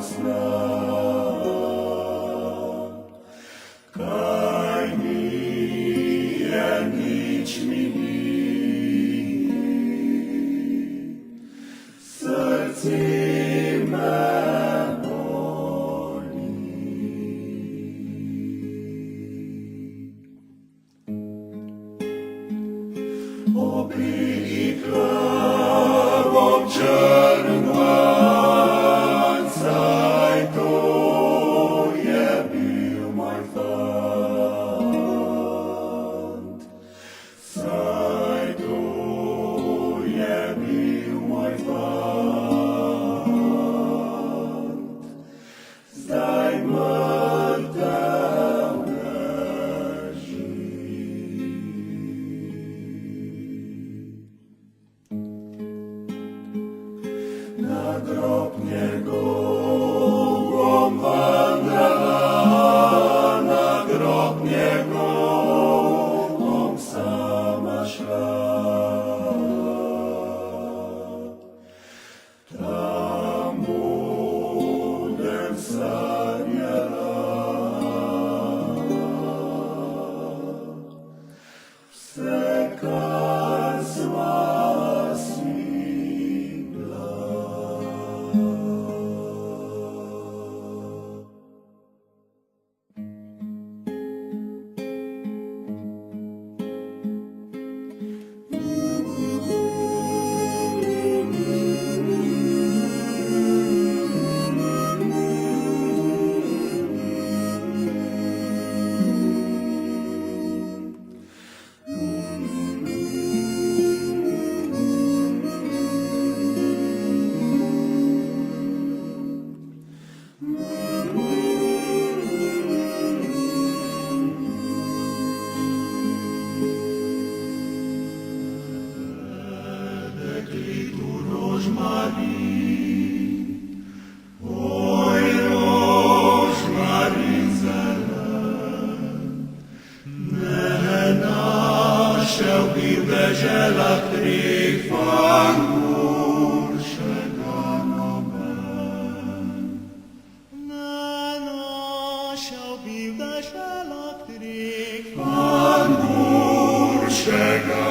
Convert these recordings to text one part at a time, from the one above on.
miłosna, kaj mije nič mi ni, srce me boli. Oblili krvom črn glan, saj to je bil moj fant. Saj to je bil moj fant. Zdaj mrtev leži. Na grob njegov bom vandrala, na grob njegov bom sama šla. Tam budem sanjala vse, kar sva si bila. Rožmarin, oj rožmarin zelen, ne našel bi v deželah treh fanguršega noben. Ne našel bi v deželah treh fanguršega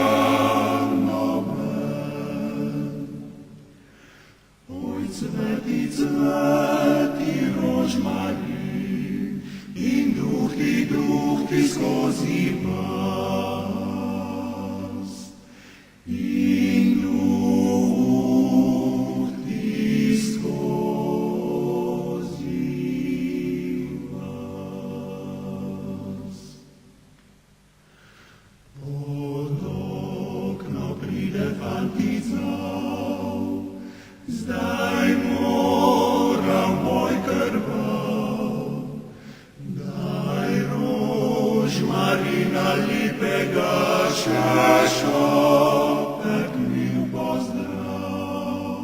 cveti, cveti rožmarin in duhti skozi vas. In duhti skozi vas. Pod okno pride fantica, zdaj moram moj krvav, daj rožmarina lepega, še šopek mi v pozdrav.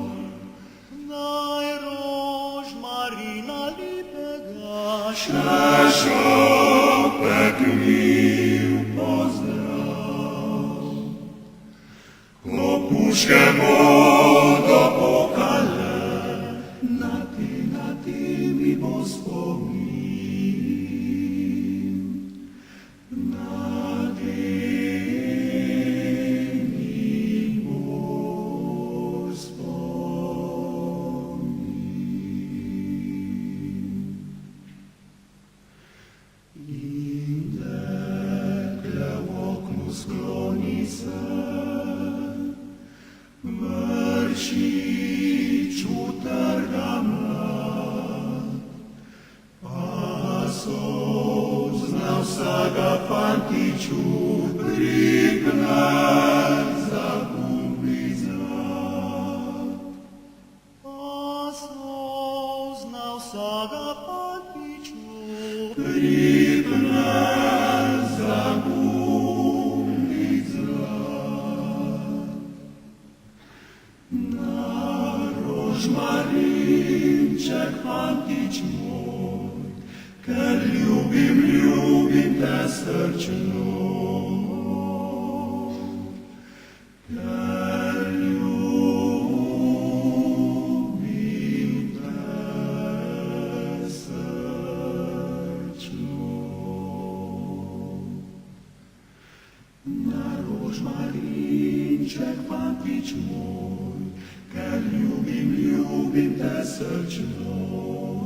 Daj rožmarina lepega, še šopek mi v pozdrav. Ko puške bodo pokale, na te mi bo spomin. Na te mi bo spomin. In dekle v oknu skloni se, vršič utrga mlad, pa sozna vsega fantiču pripne za gumbi zrak. Pa sozna vsega fantiču pripne za gumbi zrak. Rožmarinček, fantič moj, ker ljubim te srčno. Ker ljubim te Rožmarincek, fantics moj, ker ljubim te srčno.